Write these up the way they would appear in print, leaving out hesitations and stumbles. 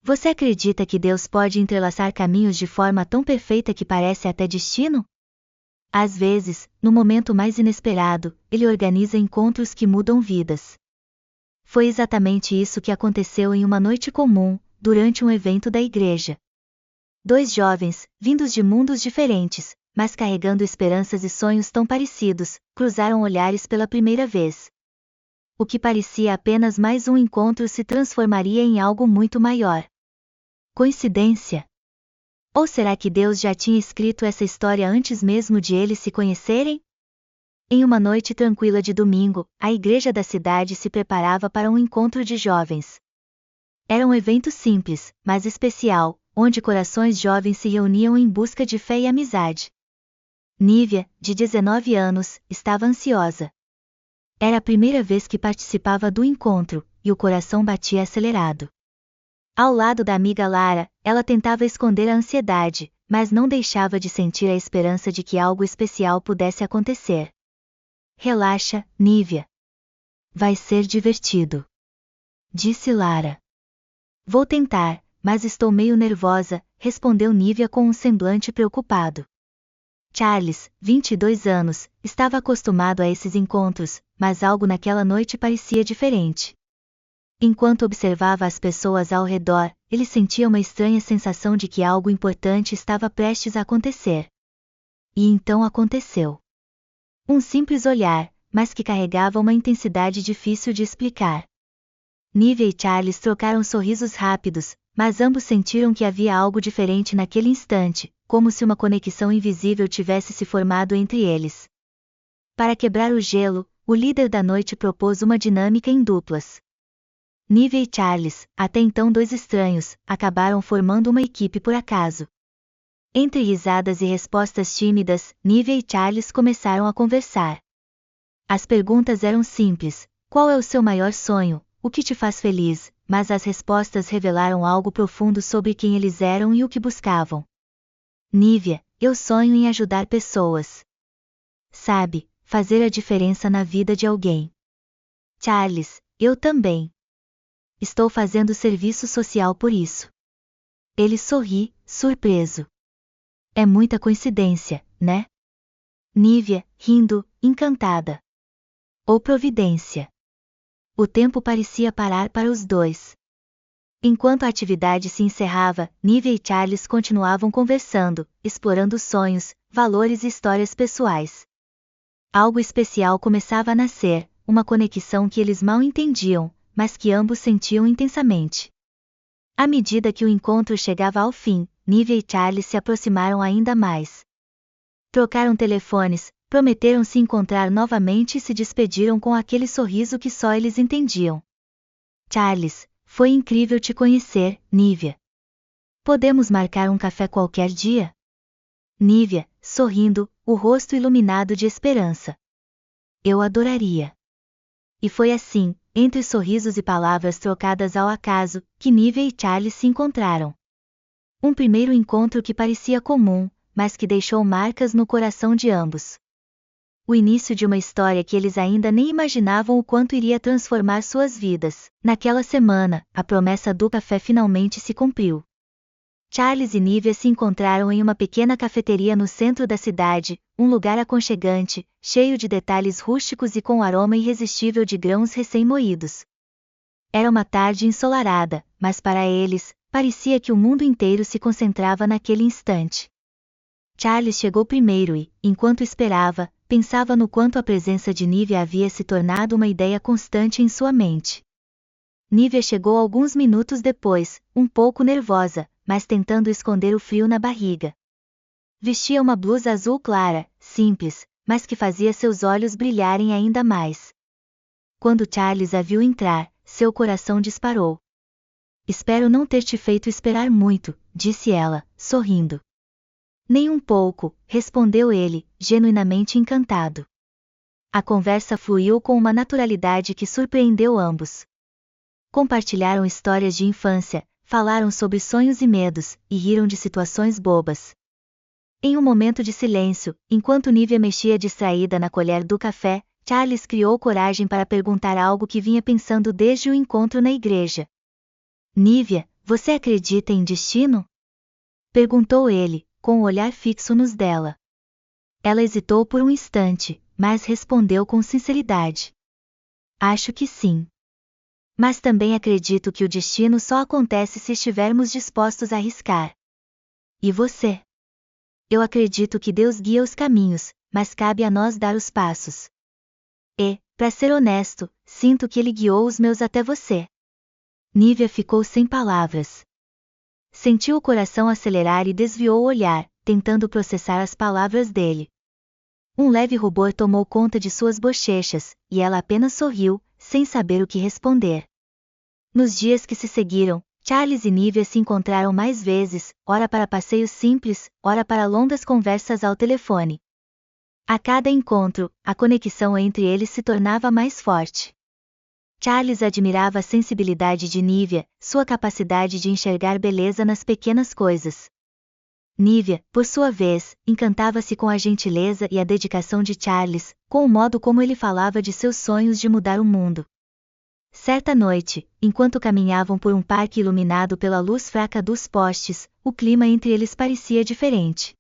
Você acredita que Deus pode entrelaçar caminhos de forma tão perfeita que parece até destino? Às vezes, no momento mais inesperado, Ele organiza encontros que mudam vidas. Foi exatamente isso que aconteceu em uma noite comum, durante um evento da igreja. 2 jovens, vindos de mundos diferentes, mas carregando esperanças e sonhos tão parecidos, cruzaram olhares pela primeira vez. O que parecia apenas mais um encontro se transformaria em algo muito maior. Coincidência? Ou será que Deus já tinha escrito essa história antes mesmo de eles se conhecerem? Em uma noite tranquila de domingo, a igreja da cidade se preparava para um encontro de jovens. Era um evento simples, mas especial, onde corações jovens se reuniam em busca de fé e amizade. Nívia, de 19 anos, estava ansiosa. Era a primeira vez que participava do encontro, e o coração batia acelerado. Ao lado da amiga Lara, ela tentava esconder a ansiedade, mas não deixava de sentir a esperança de que algo especial pudesse acontecer. Relaxa, Nívia. Vai ser divertido, disse Lara. Vou tentar, mas estou meio nervosa, respondeu Nívia com um semblante preocupado. Charles, 22 anos, estava acostumado a esses encontros, mas algo naquela noite parecia diferente. Enquanto observava as pessoas ao redor, ele sentia uma estranha sensação de que algo importante estava prestes a acontecer. E então aconteceu. Um simples olhar, mas que carregava uma intensidade difícil de explicar. Nívia e Charles trocaram sorrisos rápidos, mas ambos sentiram que havia algo diferente naquele instante, como se uma conexão invisível tivesse se formado entre eles. Para quebrar o gelo, o líder da noite propôs uma dinâmica em duplas. Nívia e Charles, até então 2 estranhos, acabaram formando uma equipe por acaso. Entre risadas e respostas tímidas, Nívia e Charles começaram a conversar. As perguntas eram simples: qual é o seu maior sonho, o que te faz feliz, mas as respostas revelaram algo profundo sobre quem eles eram e o que buscavam. Nívia: eu sonho em ajudar pessoas. Sabe, fazer a diferença na vida de alguém. Charles: eu também. Estou fazendo serviço social por isso. Ele sorri, surpreso. É muita coincidência, né? Nívia, rindo, encantada. Ou providência. O tempo parecia parar para os dois. Enquanto a atividade se encerrava, Nívia e Charles continuavam conversando, explorando sonhos, valores e histórias pessoais. Algo especial começava a nascer, uma conexão que eles mal entendiam, mas que ambos sentiam intensamente. À medida que o encontro chegava ao fim, Nívia e Charles se aproximaram ainda mais. Trocaram telefones, prometeram se encontrar novamente e se despediram com aquele sorriso que só eles entendiam. Charles: foi incrível te conhecer, Nívia. Podemos marcar um café qualquer dia? Nívia, sorrindo, o rosto iluminado de esperança. Eu adoraria. E foi assim, entre sorrisos e palavras trocadas ao acaso, que Nívia e Charles se encontraram. Um primeiro encontro que parecia comum, mas que deixou marcas no coração de ambos. O início de uma história que eles ainda nem imaginavam o quanto iria transformar suas vidas. Naquela semana, a promessa do café finalmente se cumpriu. Charles e Nívia se encontraram em uma pequena cafeteria no centro da cidade, um lugar aconchegante, cheio de detalhes rústicos e com aroma irresistível de grãos recém-moídos. Era uma tarde ensolarada, mas para eles, parecia que o mundo inteiro se concentrava naquele instante. Charles chegou primeiro e, enquanto esperava, pensava no quanto a presença de Nívia havia se tornado uma ideia constante em sua mente. Nívia chegou alguns minutos depois, um pouco nervosa, mas tentando esconder o frio na barriga. Vestia uma blusa azul clara, simples, mas que fazia seus olhos brilharem ainda mais. Quando Charles a viu entrar, seu coração disparou. Espero não ter te feito esperar muito, disse ela, sorrindo. Nem um pouco, respondeu ele, genuinamente encantado. A conversa fluiu com uma naturalidade que surpreendeu ambos. Compartilharam histórias de infância, falaram sobre sonhos e medos, e riram de situações bobas. Em um momento de silêncio, enquanto Nívia mexia distraída na colher do café, Charles criou coragem para perguntar algo que vinha pensando desde o encontro na igreja. Nívia, Você acredita em destino? Perguntou ele, com o olhar fixo nos dela. Ela hesitou por um instante, mas respondeu com sinceridade. Acho que sim. Mas também acredito que o destino só acontece se estivermos dispostos a arriscar. E você? Eu acredito que Deus guia os caminhos, mas cabe a nós dar os passos. E, para ser honesto, sinto que ele guiou os meus até você. Nívia ficou sem palavras. Sentiu o coração acelerar e desviou o olhar, tentando processar as palavras dele. Um leve rubor tomou conta de suas bochechas, e ela apenas sorriu, sem saber o que responder. Nos dias que se seguiram, Charles e Nívia se encontraram mais vezes, ora para passeios simples, ora para longas conversas ao telefone. A cada encontro, a conexão entre eles se tornava mais forte. Charles admirava a sensibilidade de Nívia, sua capacidade de enxergar beleza nas pequenas coisas. Nívia, por sua vez, encantava-se com a gentileza e a dedicação de Charles, com o modo como ele falava de seus sonhos de mudar o mundo. Certa noite, enquanto caminhavam por um parque iluminado pela luz fraca dos postes, o clima entre eles parecia diferente.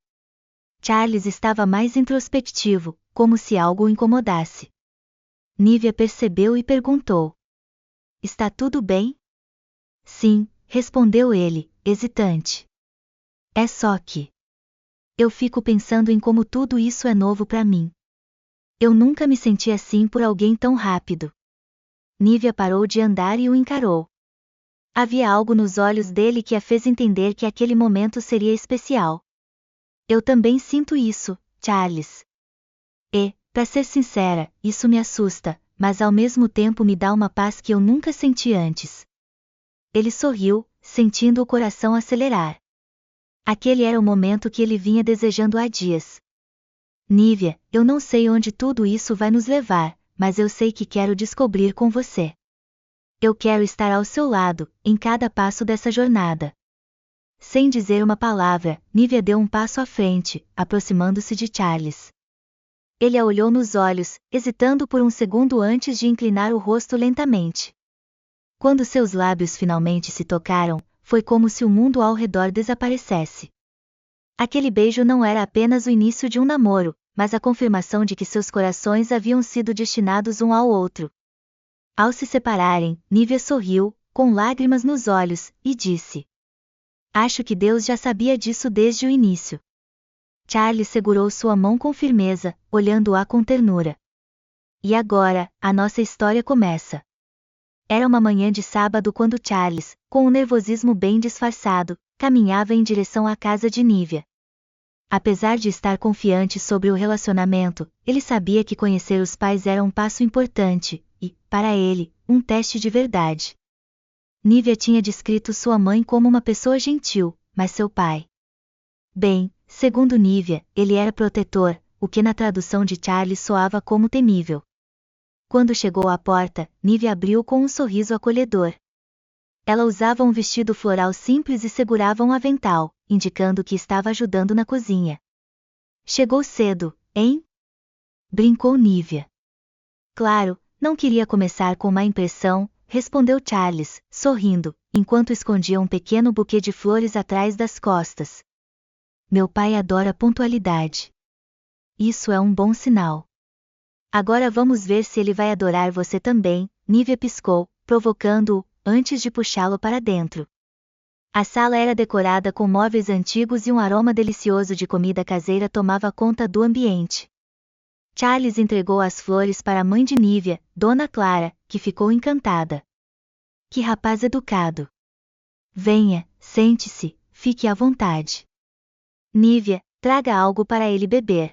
Charles estava mais introspectivo, como se algo o incomodasse. Nívia percebeu e perguntou. Está tudo bem? Sim, respondeu ele, hesitante. É só que eu fico pensando em como tudo isso é novo para mim. Eu nunca me senti assim por alguém tão rápido. Nívia parou de andar e o encarou. Havia algo nos olhos dele que a fez entender que aquele momento seria especial. Eu também sinto isso, Charles. E, para ser sincera, isso me assusta, mas ao mesmo tempo me dá uma paz que eu nunca senti antes. Ele sorriu, sentindo o coração acelerar. Aquele era o momento que ele vinha desejando há dias. Nívia, eu não sei onde tudo isso vai nos levar, mas eu sei que quero descobrir com você. Eu quero estar ao seu lado, em cada passo dessa jornada. Sem dizer uma palavra, Nívia deu um passo à frente, aproximando-se de Charles. Ele a olhou nos olhos, hesitando por um segundo antes de inclinar o rosto lentamente. Quando seus lábios finalmente se tocaram, foi como se o mundo ao redor desaparecesse. Aquele beijo não era apenas o início de um namoro, mas a confirmação de que seus corações haviam sido destinados um ao outro. Ao se separarem, Nívia sorriu, com lágrimas nos olhos, e disse: Acho que Deus já sabia disso desde o início. Charles segurou sua mão com firmeza, olhando-a com ternura. E agora, a nossa história começa. Era uma manhã de sábado quando Charles, com um nervosismo bem disfarçado, caminhava em direção à casa de Nívia. Apesar de estar confiante sobre o relacionamento, ele sabia que conhecer os pais era um passo importante, e, para ele, um teste de verdade. Nívia tinha descrito sua mãe como uma pessoa gentil, mas seu pai. Bem, segundo Nívia, ele era protetor, o que na tradução de Charles soava como temível. Quando chegou à porta, Nívia abriu com um sorriso acolhedor. Ela usava um vestido floral simples e segurava um avental, indicando que estava ajudando na cozinha. Chegou cedo, hein? Brincou Nívia. Claro, não queria começar com má impressão, respondeu Charles, sorrindo, enquanto escondia um pequeno buquê de flores atrás das costas. Meu pai adora pontualidade. Isso é um bom sinal. Agora vamos ver se ele vai adorar você também, Nívia piscou, provocando-o, antes de puxá-lo para dentro. A sala era decorada com móveis antigos e um aroma delicioso de comida caseira tomava conta do ambiente. Charles entregou as flores para a mãe de Nívia, Dona Clara, que ficou encantada. Que rapaz educado! Venha, sente-se, fique à vontade. Nívia, traga algo para ele beber.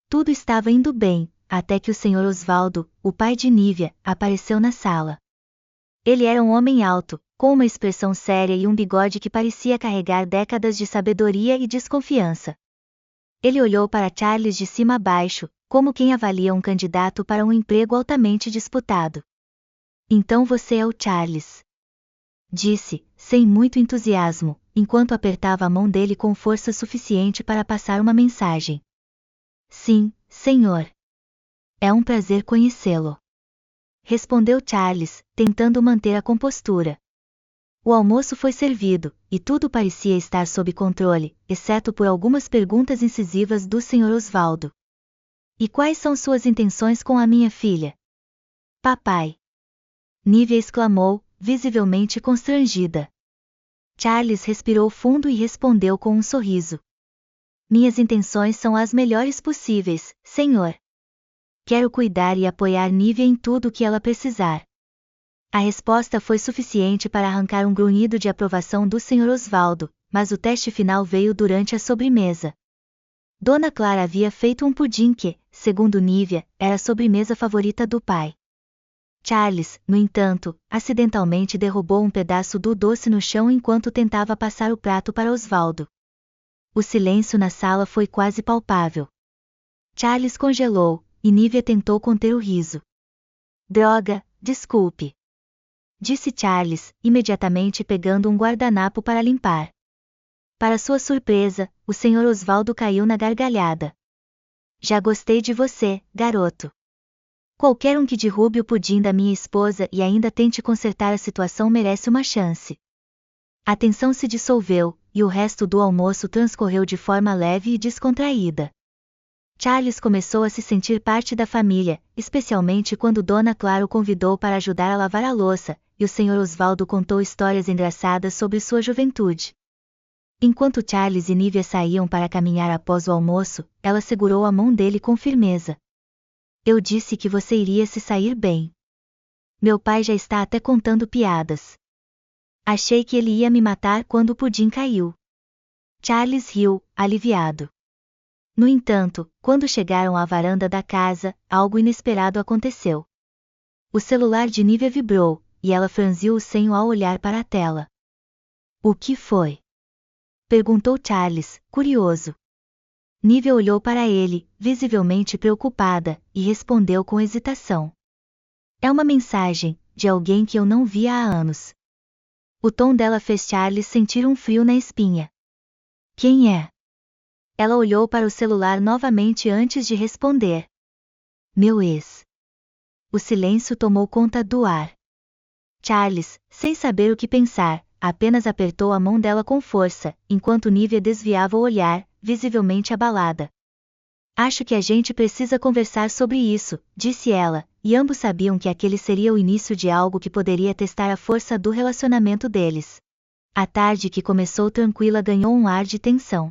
Tudo estava indo bem, até que o Sr. Osvaldo, o pai de Nívia, apareceu na sala. Ele era um homem alto, com uma expressão séria e um bigode que parecia carregar décadas de sabedoria e desconfiança. Ele olhou para Charles de cima a baixo, como quem avalia um candidato para um emprego altamente disputado. Então você é o Charles. Disse, sem muito entusiasmo, enquanto apertava a mão dele com força suficiente para passar uma mensagem. Sim, senhor. É um prazer conhecê-lo. Respondeu Charles, tentando manter a compostura. O almoço foi servido, e tudo parecia estar sob controle, exceto por algumas perguntas incisivas do Sr. Osvaldo. E quais são suas intenções com a minha filha? Papai! Nívia exclamou, visivelmente constrangida. Charles respirou fundo e respondeu com um sorriso. Minhas intenções são as melhores possíveis, senhor. Quero cuidar e apoiar Nívia em tudo o que ela precisar. A resposta foi suficiente para arrancar um grunhido de aprovação do Sr. Osvaldo, mas o teste final veio durante a sobremesa. Dona Clara havia feito um pudim que, segundo Nívia, era a sobremesa favorita do pai. Charles, no entanto, acidentalmente derrubou um pedaço do doce no chão enquanto tentava passar o prato para Osvaldo. O silêncio na sala foi quase palpável. Charles congelou, e Nívia tentou conter o riso. Droga, desculpe. Disse Charles, imediatamente pegando um guardanapo para limpar. Para sua surpresa, o Sr. Osvaldo caiu na gargalhada. Já gostei de você, garoto. Qualquer um que derrube o pudim da minha esposa e ainda tente consertar a situação merece uma chance. A tensão se dissolveu, e o resto do almoço transcorreu de forma leve e descontraída. Charles começou a se sentir parte da família, especialmente quando Dona Clara o convidou para ajudar a lavar a louça, e o Sr. Osvaldo contou histórias engraçadas sobre sua juventude. Enquanto Charles e Nívia saíam para caminhar após o almoço, ela segurou a mão dele com firmeza. Eu disse que você iria se sair bem. Meu pai já está até contando piadas. Achei que ele ia me matar quando o pudim caiu. Charles riu, aliviado. No entanto, quando chegaram à varanda da casa, algo inesperado aconteceu. O celular de Nívia vibrou, e ela franziu o senho ao olhar para a tela. O que foi? Perguntou Charles, curioso. Nívia olhou para ele, visivelmente preocupada, e respondeu com hesitação. É uma mensagem, de alguém que eu não via há anos. O tom dela fez Charles sentir um frio na espinha. Quem é? Ela olhou para o celular novamente antes de responder. Meu ex. O silêncio tomou conta do ar. Charles, sem saber o que pensar, apenas apertou a mão dela com força, enquanto Nívia desviava o olhar, visivelmente abalada. Acho que a gente precisa conversar sobre isso, disse ela, e ambos sabiam que aquele seria o início de algo que poderia testar a força do relacionamento deles. A tarde que começou tranquila ganhou um ar de tensão.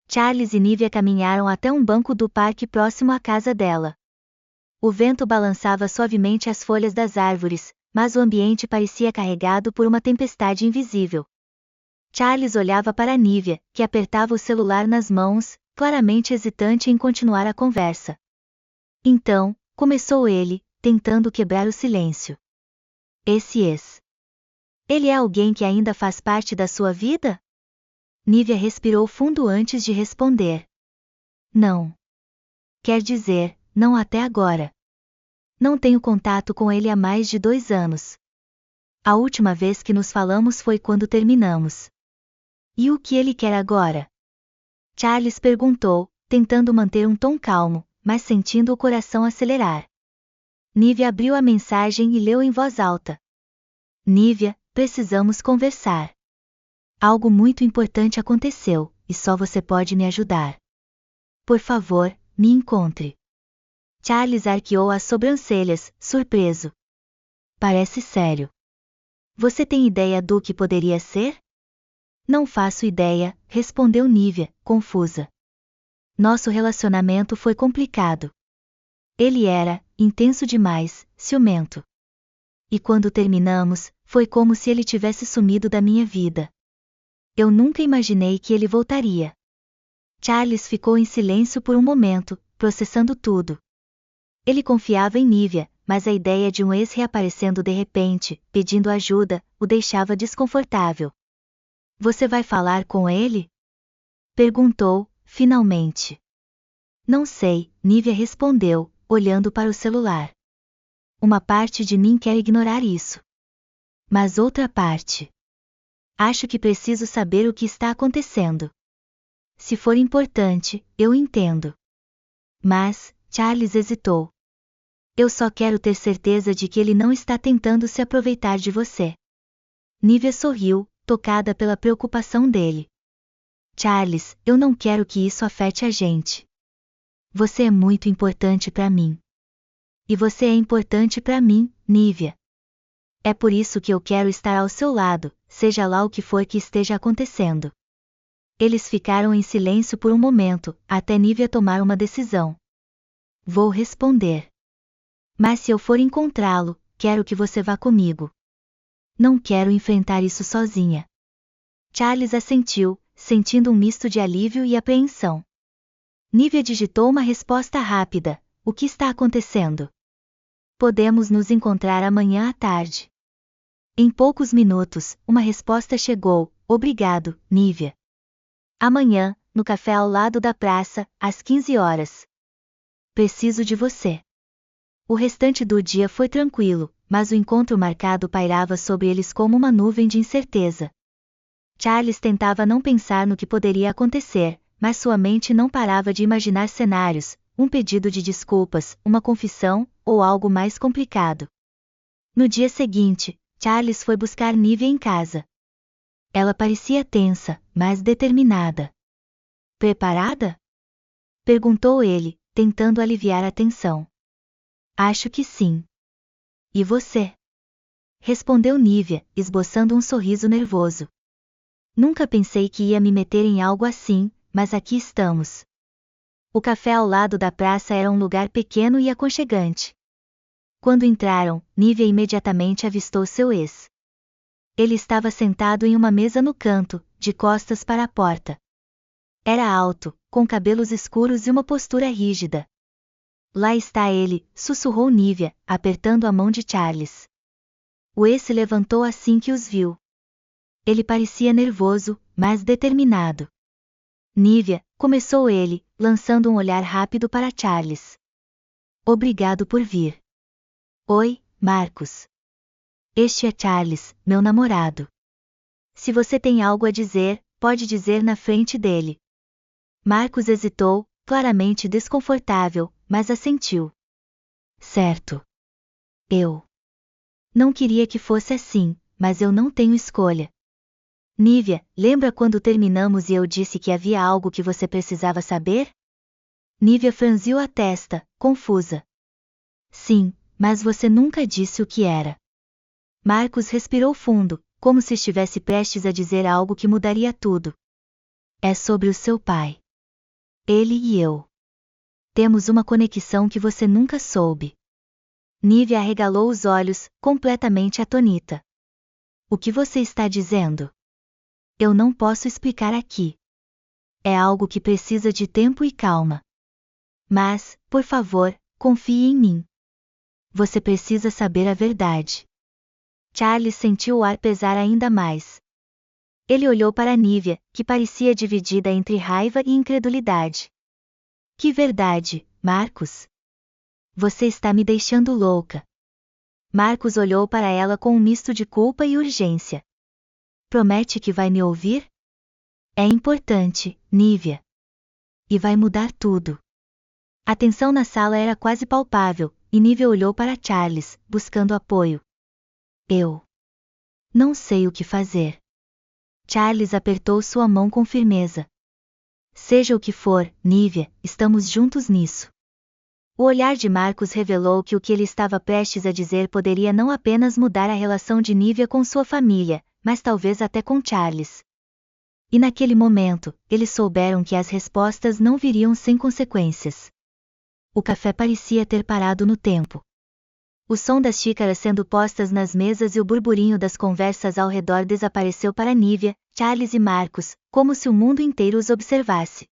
Charles e Nívia caminharam até um banco do parque próximo à casa dela. O vento balançava suavemente as folhas das árvores, mas o ambiente parecia carregado por uma tempestade invisível. Charles olhava para Nívia, que apertava o celular nas mãos, claramente hesitante em continuar a conversa. Então, começou ele, tentando quebrar o silêncio. Esse ex. Ele é alguém que ainda faz parte da sua vida? Nívia respirou fundo antes de responder. Não. Quer dizer, não até agora. Não tenho contato com ele há mais de 2 anos. A última vez que nos falamos foi quando terminamos. E o que ele quer agora? Charles perguntou, tentando manter um tom calmo, mas sentindo o coração acelerar. Nívia abriu a mensagem e leu em voz alta. Nívia, precisamos conversar. Algo muito importante aconteceu, e só você pode me ajudar. Por favor, me encontre. Charles arqueou as sobrancelhas, surpreso. Parece sério. Você tem ideia do que poderia ser? Não faço ideia, respondeu Nívia, confusa. Nosso relacionamento foi complicado. Ele era, intenso demais, ciumento. E quando terminamos, foi como se ele tivesse sumido da minha vida. Eu nunca imaginei que ele voltaria. Charles ficou em silêncio por um momento, processando tudo. Ele confiava em Nívia, mas a ideia de um ex reaparecendo de repente, pedindo ajuda, o deixava desconfortável. Você vai falar com ele? Perguntou, finalmente. Não sei, Nívia respondeu, olhando para o celular. Uma parte de mim quer ignorar isso. Mas outra parte. Acho que preciso saber o que está acontecendo. Se for importante, eu entendo. Mas, Charles hesitou. Eu só quero ter certeza de que ele não está tentando se aproveitar de você. Nívia sorriu, tocada pela preocupação dele. Charles, eu não quero que isso afete a gente. Você é muito importante para mim. E você é importante para mim, Nívia. É por isso que eu quero estar ao seu lado, seja lá o que for que esteja acontecendo. Eles ficaram em silêncio por um momento, até Nívia tomar uma decisão. Vou responder. Mas se eu for encontrá-lo, quero que você vá comigo. Não quero enfrentar isso sozinha. Charles assentiu, sentindo um misto de alívio e apreensão. Nívia digitou uma resposta rápida: o que está acontecendo? Podemos nos encontrar amanhã à tarde. Em poucos minutos, uma resposta chegou: obrigado, Nívia. Amanhã, no café ao lado da praça, às 15 horas. Preciso de você. O restante do dia foi tranquilo, mas o encontro marcado pairava sobre eles como uma nuvem de incerteza. Charles tentava não pensar no que poderia acontecer, mas sua mente não parava de imaginar cenários, um pedido de desculpas, uma confissão, ou algo mais complicado. No dia seguinte, Charles foi buscar Nívia em casa. Ela parecia tensa, mas determinada. Preparada? Perguntou ele, tentando aliviar a tensão. Acho que sim. E você? Respondeu Nívia, esboçando um sorriso nervoso. Nunca pensei que ia me meter em algo assim, mas aqui estamos. O café ao lado da praça era um lugar pequeno e aconchegante. Quando entraram, Nívia imediatamente avistou seu ex. Ele estava sentado em uma mesa no canto, de costas para a porta. Era alto, com cabelos escuros e uma postura rígida. Lá está ele, sussurrou Nívia, apertando a mão de Charles. O ex se levantou assim que os viu. Ele parecia nervoso, mas determinado. Nívia, começou ele, lançando um olhar rápido para Charles. Obrigado por vir. Oi, Marcos. Este é Charles, meu namorado. Se você tem algo a dizer, pode dizer na frente dele. Marcos hesitou, claramente desconfortável, mas assentiu. Certo. Eu não queria que fosse assim, mas eu não tenho escolha. Nívia, lembra quando terminamos e eu disse que havia algo que você precisava saber? Nívia franziu a testa, confusa. Sim, mas você nunca disse o que era. Marcos respirou fundo, como se estivesse prestes a dizer algo que mudaria tudo. É sobre o seu pai. Ele e eu. Temos uma conexão que você nunca soube. Nívia arregalou os olhos, completamente atônita. O que você está dizendo? Eu não posso explicar aqui. É algo que precisa de tempo e calma. Mas, por favor, confie em mim. Você precisa saber a verdade. Charles sentiu o ar pesar ainda mais. Ele olhou para Nívia, que parecia dividida entre raiva e incredulidade. Que verdade, Marcos? Você está me deixando louca. Marcos olhou para ela com um misto de culpa e urgência. Promete que vai me ouvir? É importante, Nívia. E vai mudar tudo. A tensão na sala era quase palpável, e Nívia olhou para Charles, buscando apoio. Eu não sei o que fazer. Charles apertou sua mão com firmeza. Seja o que for, Nívia, estamos juntos nisso. O olhar de Marcos revelou que o que ele estava prestes a dizer poderia não apenas mudar a relação de Nívia com sua família, mas talvez até com Charles. E naquele momento, eles souberam que as respostas não viriam sem consequências. O café parecia ter parado no tempo. O som das xícaras sendo postas nas mesas e o burburinho das conversas ao redor desapareceu para Nívia, Charles e Marcos, como se o mundo inteiro os observasse.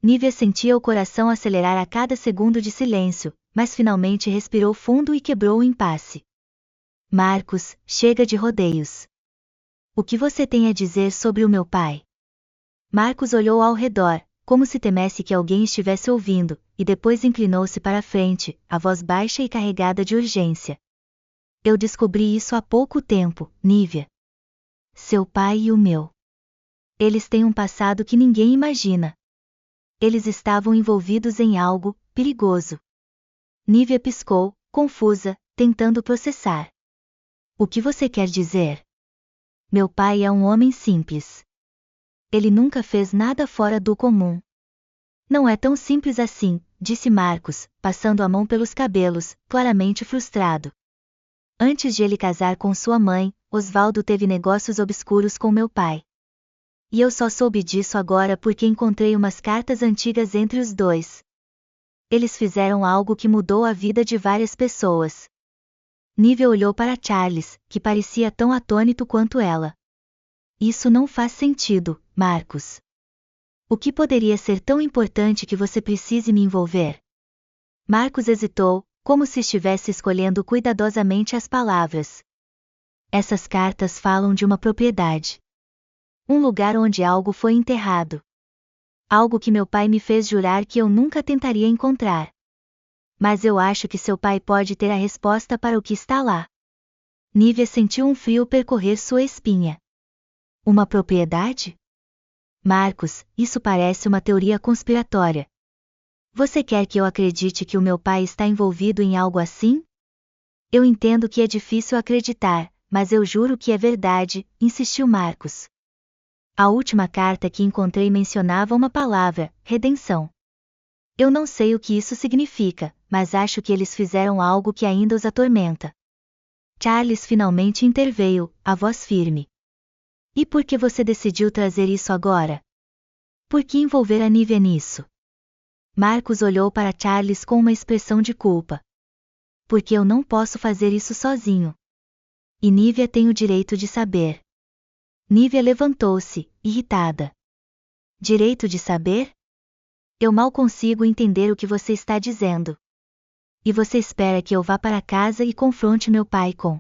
Nívia sentia o coração acelerar a cada segundo de silêncio, mas finalmente respirou fundo e quebrou o impasse. Marcos, chega de rodeios. O que você tem a dizer sobre o meu pai? Marcos olhou ao redor, como se temesse que alguém estivesse ouvindo, e depois inclinou-se para a frente, a voz baixa e carregada de urgência. Eu descobri isso há pouco tempo, Nívia. Seu pai e o meu. Eles têm um passado que ninguém imagina. Eles estavam envolvidos em algo perigoso. Nívia piscou, confusa, tentando processar. O que você quer dizer? Meu pai é um homem simples. Ele nunca fez nada fora do comum. Não é tão simples assim, disse Marcos, passando a mão pelos cabelos, claramente frustrado. Antes de ele casar com sua mãe, Osvaldo teve negócios obscuros com meu pai. E eu só soube disso agora porque encontrei umas cartas antigas entre os dois. Eles fizeram algo que mudou a vida de várias pessoas. Nívia olhou para Charles, que parecia tão atônito quanto ela. Isso não faz sentido, Marcos. O que poderia ser tão importante que você precise me envolver? Marcos hesitou, como se estivesse escolhendo cuidadosamente as palavras. Essas cartas falam de uma propriedade. Um lugar onde algo foi enterrado. Algo que meu pai me fez jurar que eu nunca tentaria encontrar. Mas eu acho que seu pai pode ter a resposta para o que está lá. Nívia sentiu um frio percorrer sua espinha. Uma propriedade? Marcos, isso parece uma teoria conspiratória. Você quer que eu acredite que o meu pai está envolvido em algo assim? Eu entendo que é difícil acreditar, mas eu juro que é verdade, insistiu Marcos. A última carta que encontrei mencionava uma palavra, redenção. Eu não sei o que isso significa, mas acho que eles fizeram algo que ainda os atormenta. Charles finalmente interveio, a voz firme. E por que você decidiu trazer isso agora? Por que envolver a Nívia nisso? Marcos olhou para Charles com uma expressão de culpa. Porque eu não posso fazer isso sozinho. E Nívia tem o direito de saber. Nívia levantou-se, irritada. Direito de saber? Eu mal consigo entender o que você está dizendo. E você espera que eu vá para casa e confronte meu pai com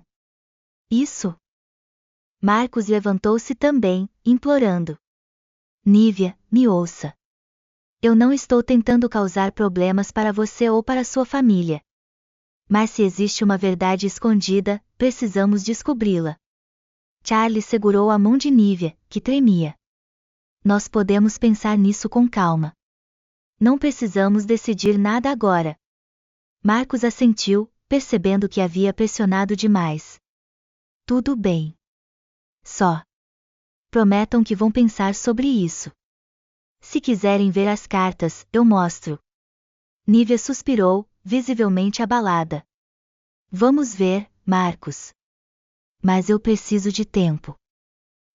isso? Marcos levantou-se também, implorando. Nívia, me ouça. Eu não estou tentando causar problemas para você ou para sua família. Mas se existe uma verdade escondida, precisamos descobri-la. Charles segurou a mão de Nívia, que tremia. Nós podemos pensar nisso com calma. Não precisamos decidir nada agora. Marcos assentiu, percebendo que havia pressionado demais. Tudo bem. Só prometam que vão pensar sobre isso. Se quiserem ver as cartas, eu mostro. Nívia suspirou, visivelmente abalada. Vamos ver, Marcos. Mas eu preciso de tempo.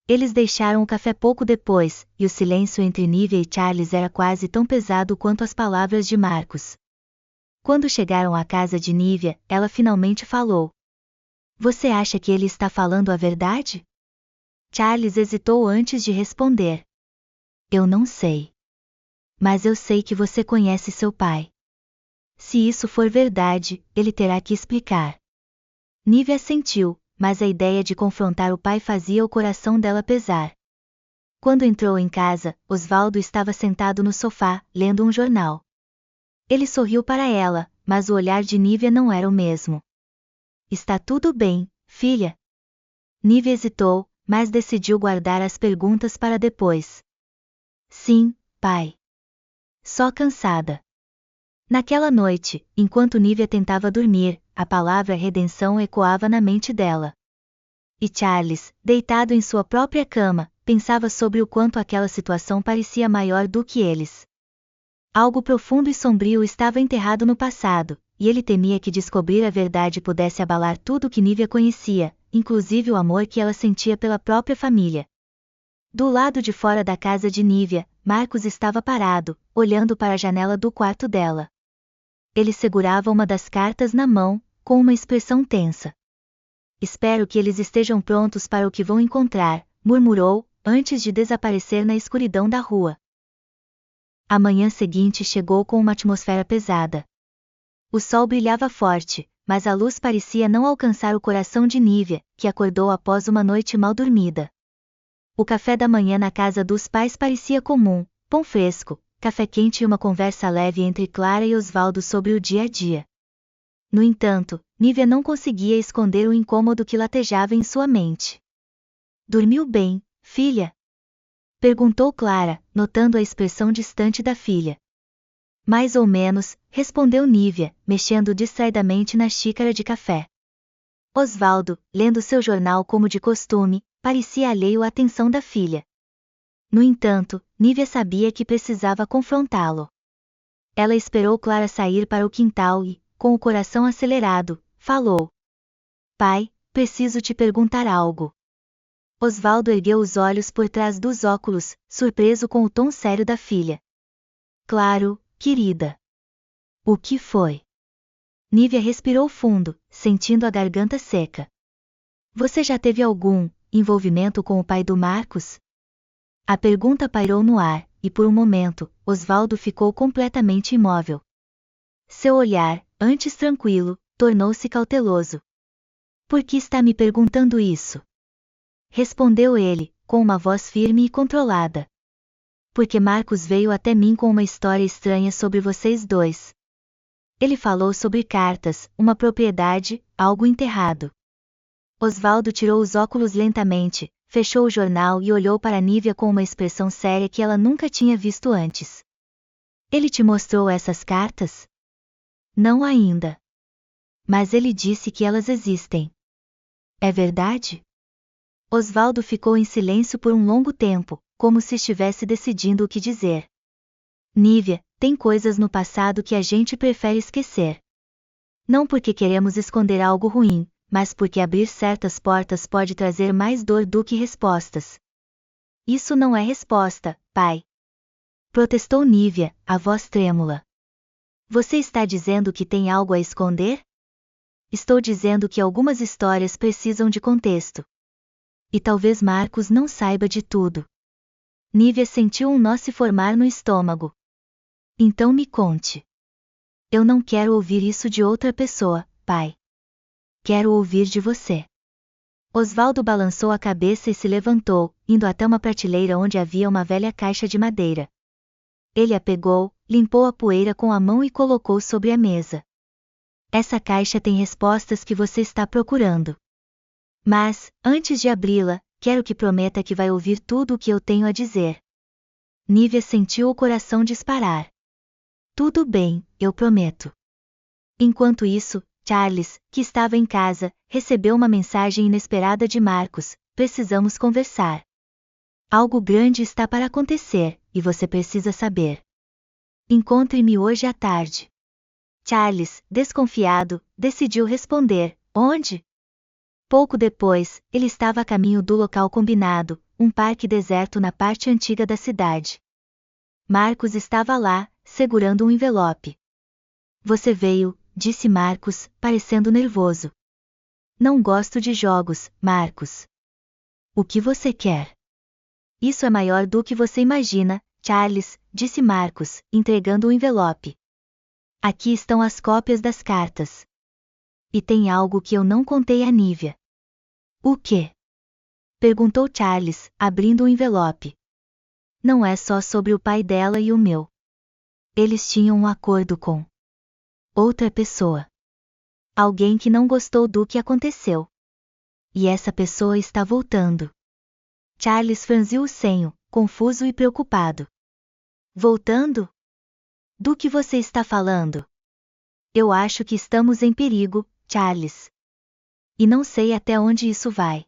Eles deixaram o café pouco depois, e o silêncio entre Nívia e Charles era quase tão pesado quanto as palavras de Marcos. Quando chegaram à casa de Nívia, ela finalmente falou. Você acha que ele está falando a verdade? Charles hesitou antes de responder. Eu não sei. Mas eu sei que você conhece seu pai. Se isso for verdade, ele terá que explicar. Nívia assentiu, mas a ideia de confrontar o pai fazia o coração dela pesar. Quando entrou em casa, Osvaldo estava sentado no sofá, lendo um jornal. Ele sorriu para ela, mas o olhar de Nívia não era o mesmo. Está tudo bem, filha? Nívia hesitou, mas decidiu guardar as perguntas para depois. Sim, pai. Só cansada. Naquela noite, enquanto Nívia tentava dormir, a palavra redenção ecoava na mente dela. E Charles, deitado em sua própria cama, pensava sobre o quanto aquela situação parecia maior do que eles. Algo profundo e sombrio estava enterrado no passado, e ele temia que descobrir a verdade pudesse abalar tudo o que Nívia conhecia, inclusive o amor que ela sentia pela própria família. Do lado de fora da casa de Nívia, Marcos estava parado, olhando para a janela do quarto dela. Ele segurava uma das cartas na mão, com uma expressão tensa. Espero que eles estejam prontos para o que vão encontrar, murmurou, antes de desaparecer na escuridão da rua. A manhã seguinte chegou com uma atmosfera pesada. O sol brilhava forte, mas a luz parecia não alcançar o coração de Nívia, que acordou após uma noite mal dormida. O café da manhã na casa dos pais parecia comum, pão fresco, café quente e uma conversa leve entre Clara e Osvaldo sobre o dia a dia. No entanto, Nívia não conseguia esconder o incômodo que latejava em sua mente. Dormiu bem, filha? Perguntou Clara, notando a expressão distante da filha. Mais ou menos, respondeu Nívia, mexendo distraidamente na xícara de café. Osvaldo, lendo seu jornal como de costume, parecia alheio à atenção da filha. No entanto, Nívia sabia que precisava confrontá-lo. Ela esperou Clara sair para o quintal e, com o coração acelerado, falou: Pai, preciso te perguntar algo. Osvaldo ergueu os olhos por trás dos óculos, surpreso com o tom sério da filha. Claro, querida. O que foi? Nívia respirou fundo, sentindo a garganta seca. Você já teve algum envolvimento com o pai do Marcos? A pergunta pairou no ar, e por um momento, Osvaldo ficou completamente imóvel. Seu olhar, antes tranquilo, tornou-se cauteloso. Por que está me perguntando isso? Respondeu ele, com uma voz firme e controlada. Porque Marcos veio até mim com uma história estranha sobre vocês dois. Ele falou sobre cartas, uma propriedade, algo enterrado. Osvaldo tirou os óculos lentamente, fechou o jornal e olhou para Nívia com uma expressão séria que ela nunca tinha visto antes. Ele te mostrou essas cartas? Não ainda. Mas ele disse que elas existem. É verdade? Osvaldo ficou em silêncio por um longo tempo, como se estivesse decidindo o que dizer. Nívia, tem coisas no passado que a gente prefere esquecer. Não porque queremos esconder algo ruim, mas porque abrir certas portas pode trazer mais dor do que respostas. Isso não é resposta, pai. Protestou Nívia, a voz trêmula. Você está dizendo que tem algo a esconder? Estou dizendo que algumas histórias precisam de contexto. E talvez Marcos não saiba de tudo. Nívia sentiu um nó se formar no estômago. Então me conte. Eu não quero ouvir isso de outra pessoa, pai. Quero ouvir de você. Osvaldo balançou a cabeça e se levantou, indo até uma prateleira onde havia uma velha caixa de madeira. Ele a pegou, limpou a poeira com a mão e colocou sobre a mesa. Essa caixa tem respostas que você está procurando. Mas, antes de abri-la, quero que prometa que vai ouvir tudo o que eu tenho a dizer. Nívia sentiu o coração disparar. Tudo bem, eu prometo. Enquanto isso, Charles, que estava em casa, recebeu uma mensagem inesperada de Marcos: precisamos conversar. Algo grande está para acontecer, e você precisa saber. Encontre-me hoje à tarde. Charles, desconfiado, decidiu responder: onde? Pouco depois, ele estava a caminho do local combinado, um parque deserto na parte antiga da cidade. Marcos estava lá, segurando um envelope. Você veio, disse Marcos, parecendo nervoso. Não gosto de jogos, Marcos. O que você quer? Isso é maior do que você imagina, Charles, disse Marcos, entregando o envelope. Aqui estão as cópias das cartas. E tem algo que eu não contei a Nívia. O quê? Perguntou Charles, abrindo o envelope. Não é só sobre o pai dela e o meu. Eles tinham um acordo com outra pessoa. Alguém que não gostou do que aconteceu. E essa pessoa está voltando. Charles franziu o senho, confuso e preocupado. Voltando? Do que você está falando? Eu acho que estamos em perigo, Charles. E não sei até onde isso vai.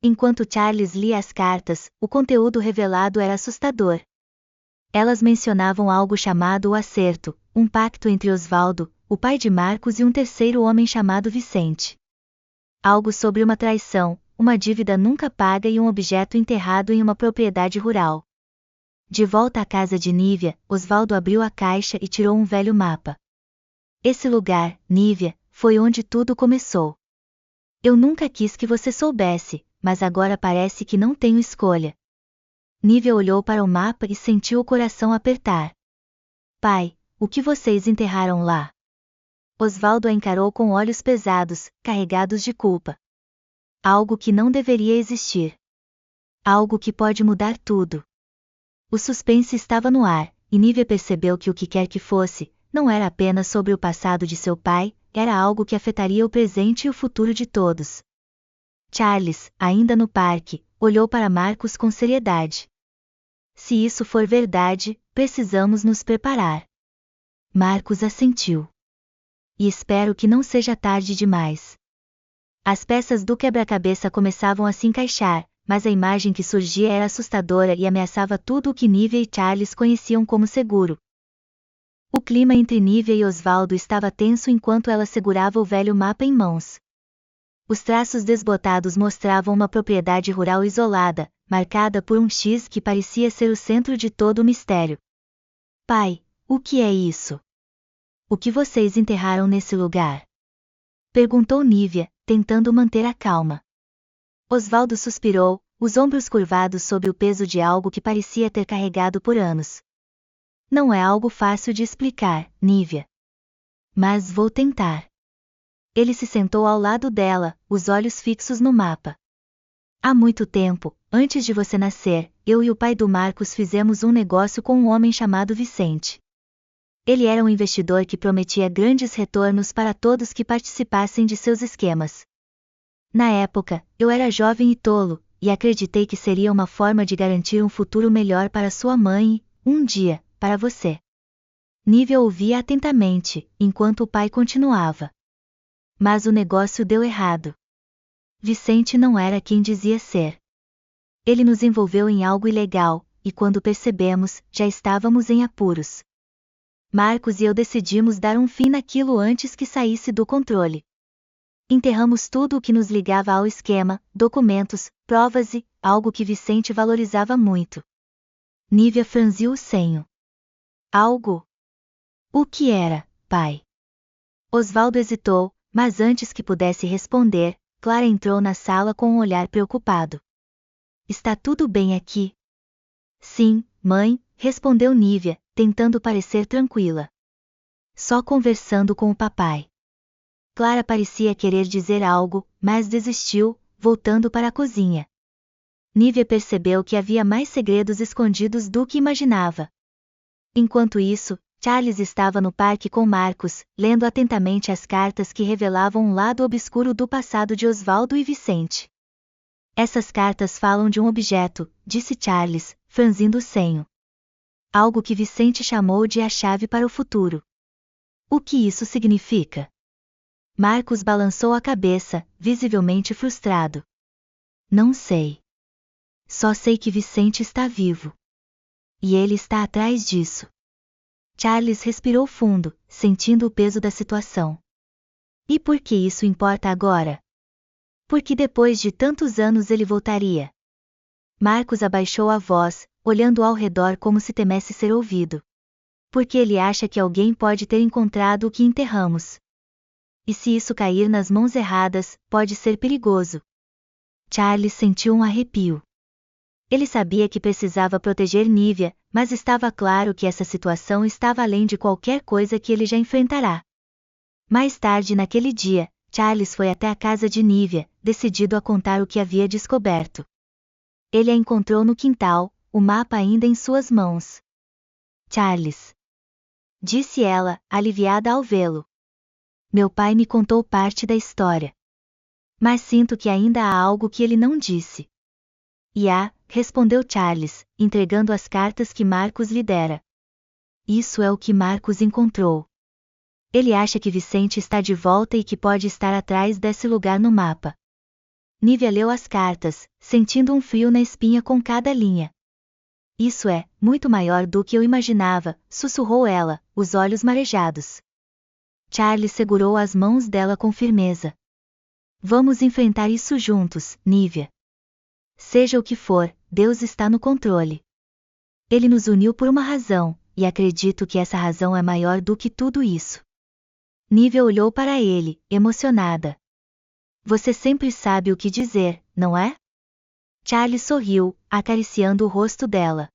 Enquanto Charles lia as cartas, o conteúdo revelado era assustador. Elas mencionavam algo chamado o acerto, um pacto entre Osvaldo, o pai de Marcos e um terceiro homem chamado Vicente. Algo sobre uma traição, uma dívida nunca paga e um objeto enterrado em uma propriedade rural. De volta à casa de Nívia, Osvaldo abriu a caixa e tirou um velho mapa. Esse lugar, Nívia, foi onde tudo começou. Eu nunca quis que você soubesse, mas agora parece que não tenho escolha. Nívia olhou para o mapa e sentiu o coração apertar. Pai, o que vocês enterraram lá? Osvaldo a encarou com olhos pesados, carregados de culpa. Algo que não deveria existir. Algo que pode mudar tudo. O suspense estava no ar, e Nívia percebeu que o que quer que fosse, não era apenas sobre o passado de seu pai, era algo que afetaria o presente e o futuro de todos. Charles, ainda no parque, olhou para Marcos com seriedade. Se isso for verdade, precisamos nos preparar. Marcos assentiu. E espero que não seja tarde demais. As peças do quebra-cabeça começavam a se encaixar, mas a imagem que surgia era assustadora e ameaçava tudo o que Nívia e Charles conheciam como seguro. O clima entre Nívia e Osvaldo estava tenso enquanto ela segurava o velho mapa em mãos. Os traços desbotados mostravam uma propriedade rural isolada, marcada por um X que parecia ser o centro de todo o mistério. Pai, o que é isso? O que vocês enterraram nesse lugar? Perguntou Nívia, tentando manter a calma. Osvaldo suspirou, os ombros curvados sob o peso de algo que parecia ter carregado por anos. Não é algo fácil de explicar, Nívia. Mas vou tentar. Ele se sentou ao lado dela, os olhos fixos no mapa. Há muito tempo, antes de você nascer, eu e o pai do Marcos fizemos um negócio com um homem chamado Vicente. Ele era um investidor que prometia grandes retornos para todos que participassem de seus esquemas. Na época, eu era jovem e tolo, e acreditei que seria uma forma de garantir um futuro melhor para sua mãe e, um dia, para você. Nívia ouvia atentamente, enquanto o pai continuava. Mas o negócio deu errado. Vicente não era quem dizia ser. Ele nos envolveu em algo ilegal, e quando percebemos, já estávamos em apuros. Marcos e eu decidimos dar um fim naquilo antes que saísse do controle. Enterramos tudo o que nos ligava ao esquema, documentos, provas e algo que Vicente valorizava muito. Nívia franziu o senho. Algo? O que era, pai? Osvaldo hesitou, mas antes que pudesse responder, Clara entrou na sala com um olhar preocupado. Está tudo bem aqui? Sim, mãe, respondeu Nívia, tentando parecer tranquila. Só conversando com o papai. Clara parecia querer dizer algo, mas desistiu, voltando para a cozinha. Nívia percebeu que havia mais segredos escondidos do que imaginava. Enquanto isso, Charles estava no parque com Marcos, lendo atentamente as cartas que revelavam um lado obscuro do passado de Osvaldo e Vicente. Essas cartas falam de um objeto, disse Charles, franzindo o senho. Algo que Vicente chamou de a chave para o futuro. O que isso significa? Marcos balançou a cabeça, visivelmente frustrado. Não sei. Só sei que Vicente está vivo. E ele está atrás disso. Charles respirou fundo, sentindo o peso da situação. E por que isso importa agora? Porque depois de tantos anos ele voltaria. Marcos abaixou a voz, olhando ao redor como se temesse ser ouvido. Porque ele acha que alguém pode ter encontrado o que enterramos. E se isso cair nas mãos erradas, pode ser perigoso. Charles sentiu um arrepio. Ele sabia que precisava proteger Nívia, mas estava claro que essa situação estava além de qualquer coisa que ele já enfrentará. Mais tarde naquele dia, Charles foi até a casa de Nívia, decidido a contar o que havia descoberto. Ele a encontrou no quintal, o mapa ainda em suas mãos. Charles, disse ela, aliviada ao vê-lo. Meu pai me contou parte da história. Mas sinto que ainda há algo que ele não disse. Respondeu Charles, entregando as cartas que Marcos lhe dera. Isso é o que Marcos encontrou. Ele acha que Vicente está de volta e que pode estar atrás desse lugar no mapa. Nívia leu as cartas, sentindo um frio na espinha com cada linha. Isso é, muito maior do que eu imaginava, sussurrou ela, os olhos marejados. Charles segurou as mãos dela com firmeza. Vamos enfrentar isso juntos, Nívia. Seja o que for, Deus está no controle. Ele nos uniu por uma razão, e acredito que essa razão é maior do que tudo isso. Nívia olhou para ele, emocionada. Você sempre sabe o que dizer, não é? Charles sorriu, acariciando o rosto dela.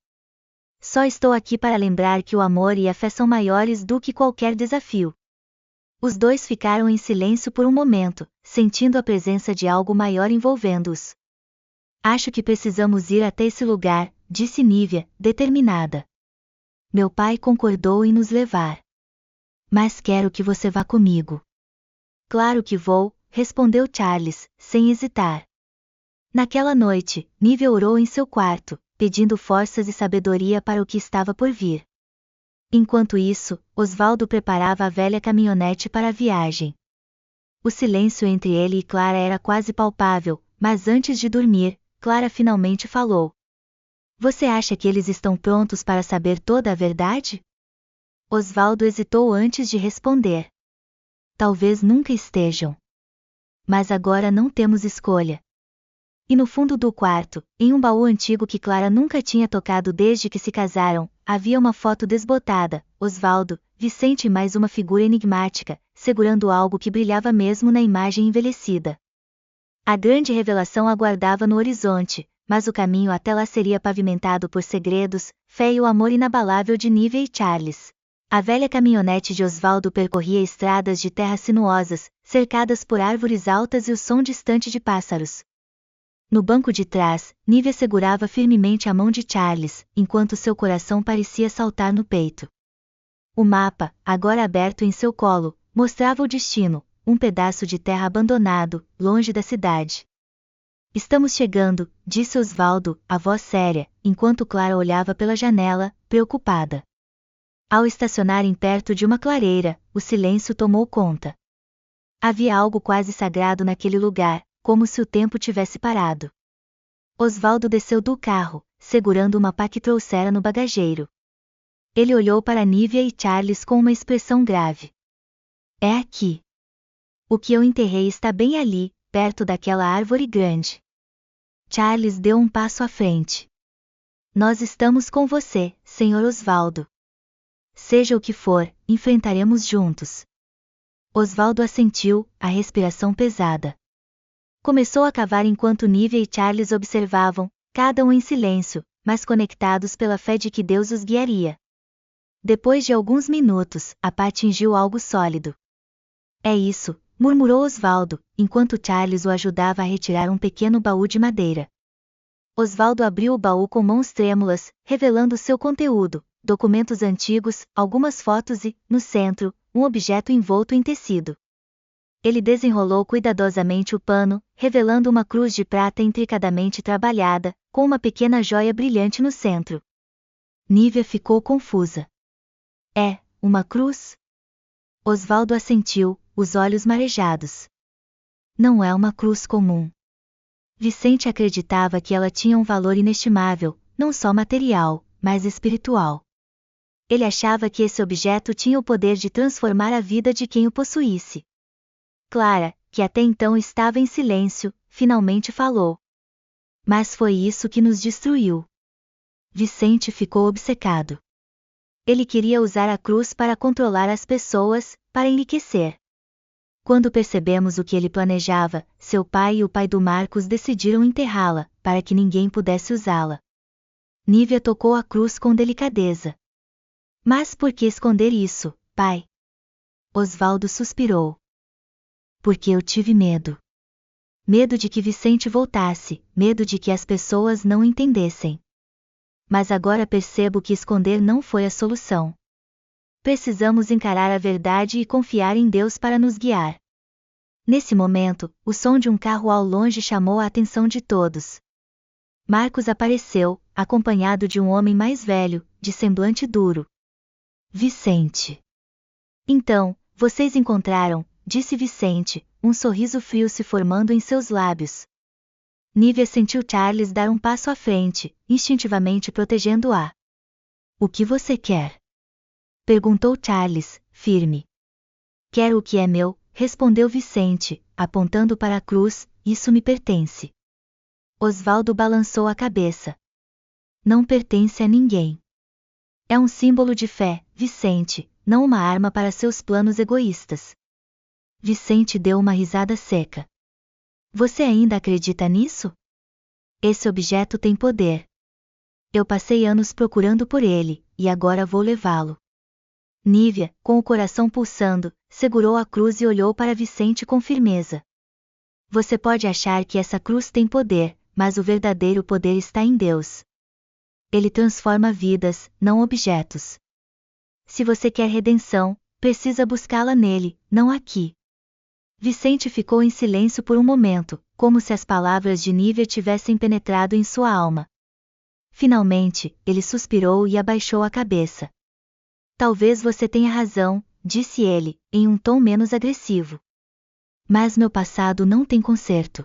Só estou aqui para lembrar que o amor e a fé são maiores do que qualquer desafio. Os dois ficaram em silêncio por um momento, sentindo a presença de algo maior envolvendo-os. Acho que precisamos ir até esse lugar, disse Nívia, determinada. Meu pai concordou em nos levar. Mas quero que você vá comigo. Claro que vou, respondeu Charles, sem hesitar. Naquela noite, Nívia orou em seu quarto, pedindo forças e sabedoria para o que estava por vir. Enquanto isso, Osvaldo preparava a velha caminhonete para a viagem. O silêncio entre ele e Clara era quase palpável, mas antes de dormir, Clara finalmente falou. Você acha que eles estão prontos para saber toda a verdade? Osvaldo hesitou antes de responder. Talvez nunca estejam. Mas agora não temos escolha. E no fundo do quarto, em um baú antigo que Clara nunca tinha tocado desde que se casaram, havia uma foto desbotada, Osvaldo, Vicente e mais uma figura enigmática, segurando algo que brilhava mesmo na imagem envelhecida. A grande revelação aguardava no horizonte, mas o caminho até lá seria pavimentado por segredos, fé e o amor inabalável de Nívia e Charles. A velha caminhonete de Osvaldo percorria estradas de terra sinuosas, cercadas por árvores altas e o som distante de pássaros. No banco de trás, Nívia segurava firmemente a mão de Charles, enquanto seu coração parecia saltar no peito. O mapa, agora aberto em seu colo, mostrava o destino, um pedaço de terra abandonado, longe da cidade. Estamos chegando, disse Osvaldo, a voz séria, enquanto Clara olhava pela janela, preocupada. Ao estacionarem perto de uma clareira, o silêncio tomou conta. Havia algo quase sagrado naquele lugar, como se o tempo tivesse parado. Osvaldo desceu do carro, segurando uma pá que trouxera no bagageiro. Ele olhou para Nívia e Charles com uma expressão grave. É aqui. O que eu enterrei está bem ali, perto daquela árvore grande. Charles deu um passo à frente. Nós estamos com você, Sr. Osvaldo. Seja o que for, enfrentaremos juntos. Osvaldo assentiu, a respiração pesada. Começou a cavar enquanto Nívia e Charles observavam, cada um em silêncio, mas conectados pela fé de que Deus os guiaria. Depois de alguns minutos, a pá atingiu algo sólido. É isso, murmurou Osvaldo, enquanto Charles o ajudava a retirar um pequeno baú de madeira. Osvaldo abriu o baú com mãos trêmulas, revelando seu conteúdo, documentos antigos, algumas fotos e, no centro, um objeto envolto em tecido. Ele desenrolou cuidadosamente o pano, revelando uma cruz de prata intricadamente trabalhada, com uma pequena joia brilhante no centro. Nívia ficou confusa. É, uma cruz? Osvaldo assentiu, os olhos marejados. Não é uma cruz comum. Vicente acreditava que ela tinha um valor inestimável, não só material, mas espiritual. Ele achava que esse objeto tinha o poder de transformar a vida de quem o possuísse. Clara, que até então estava em silêncio, finalmente falou. Mas foi isso que nos destruiu. Vicente ficou obcecado. Ele queria usar a cruz para controlar as pessoas, para enriquecer. Quando percebemos o que ele planejava, seu pai e o pai do Marcos decidiram enterrá-la, para que ninguém pudesse usá-la. Nívia tocou a cruz com delicadeza. Mas por que esconder isso, pai? Osvaldo suspirou. Porque eu tive medo. Medo de que Vicente voltasse, medo de que as pessoas não entendessem. Mas agora percebo que esconder não foi a solução. Precisamos encarar a verdade e confiar em Deus para nos guiar. Nesse momento, o som de um carro ao longe chamou a atenção de todos. Marcos apareceu, acompanhado de um homem mais velho, de semblante duro. Vicente. Então, vocês encontraram, disse Vicente, um sorriso frio se formando em seus lábios. Nívia sentiu Charles dar um passo à frente, instintivamente protegendo-a. O que você quer? Perguntou Charles, firme. Quero o que é meu, respondeu Vicente, apontando para a cruz, isso me pertence. Osvaldo balançou a cabeça. Não pertence a ninguém. É um símbolo de fé, Vicente, não uma arma para seus planos egoístas. Vicente deu uma risada seca. Você ainda acredita nisso? Esse objeto tem poder. Eu passei anos procurando por ele, e agora vou levá-lo. Nívia, com o coração pulsando, segurou a cruz e olhou para Vicente com firmeza. Você pode achar que essa cruz tem poder, mas o verdadeiro poder está em Deus. Ele transforma vidas, não objetos. Se você quer redenção, precisa buscá-la nele, não aqui. Vicente ficou em silêncio por um momento, como se as palavras de Nívia tivessem penetrado em sua alma. Finalmente, ele suspirou e abaixou a cabeça. Talvez você tenha razão, disse ele, em um tom menos agressivo. Mas meu passado não tem conserto.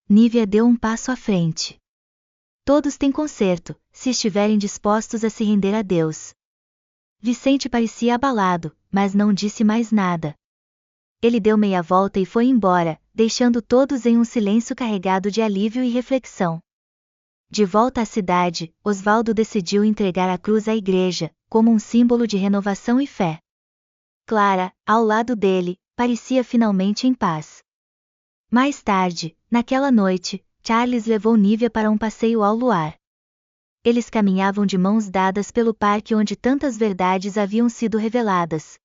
Nívia deu um passo à frente. Todos têm conserto, se estiverem dispostos a se render a Deus. Vicente parecia abalado, mas não disse mais nada. Ele deu meia volta e foi embora, deixando todos em um silêncio carregado de alívio e reflexão. De volta à cidade, Osvaldo decidiu entregar a cruz à igreja, como um símbolo de renovação e fé. Clara, ao lado dele, parecia finalmente em paz. Mais tarde, naquela noite, Charles levou Nívia para um passeio ao luar. Eles caminhavam de mãos dadas pelo parque onde tantas verdades haviam sido reveladas.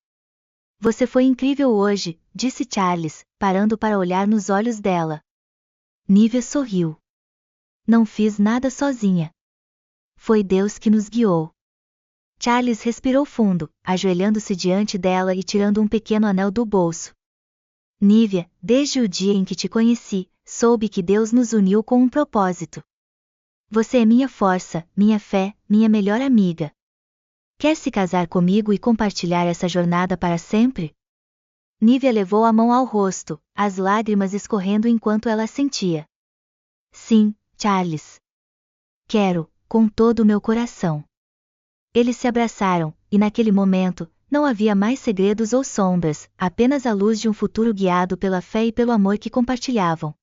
Você foi incrível hoje, disse Charles, parando para olhar nos olhos dela. Nívia sorriu. Não fiz nada sozinha. Foi Deus que nos guiou. Charles respirou fundo, ajoelhando-se diante dela e tirando um pequeno anel do bolso. Nívia, desde o dia em que te conheci, soube que Deus nos uniu com um propósito. Você é minha força, minha fé, minha melhor amiga. Quer se casar comigo e compartilhar essa jornada para sempre? Nívia levou a mão ao rosto, as lágrimas escorrendo enquanto ela sentia. Sim, Charles. Quero, com todo o meu coração. Eles se abraçaram, e naquele momento, não havia mais segredos ou sombras, apenas a luz de um futuro guiado pela fé e pelo amor que compartilhavam.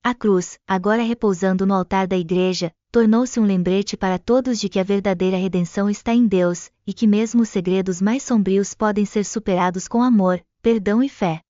A cruz, agora repousando no altar da igreja, tornou-se um lembrete para todos de que a verdadeira redenção está em Deus, e que mesmo os segredos mais sombrios podem ser superados com amor, perdão e fé.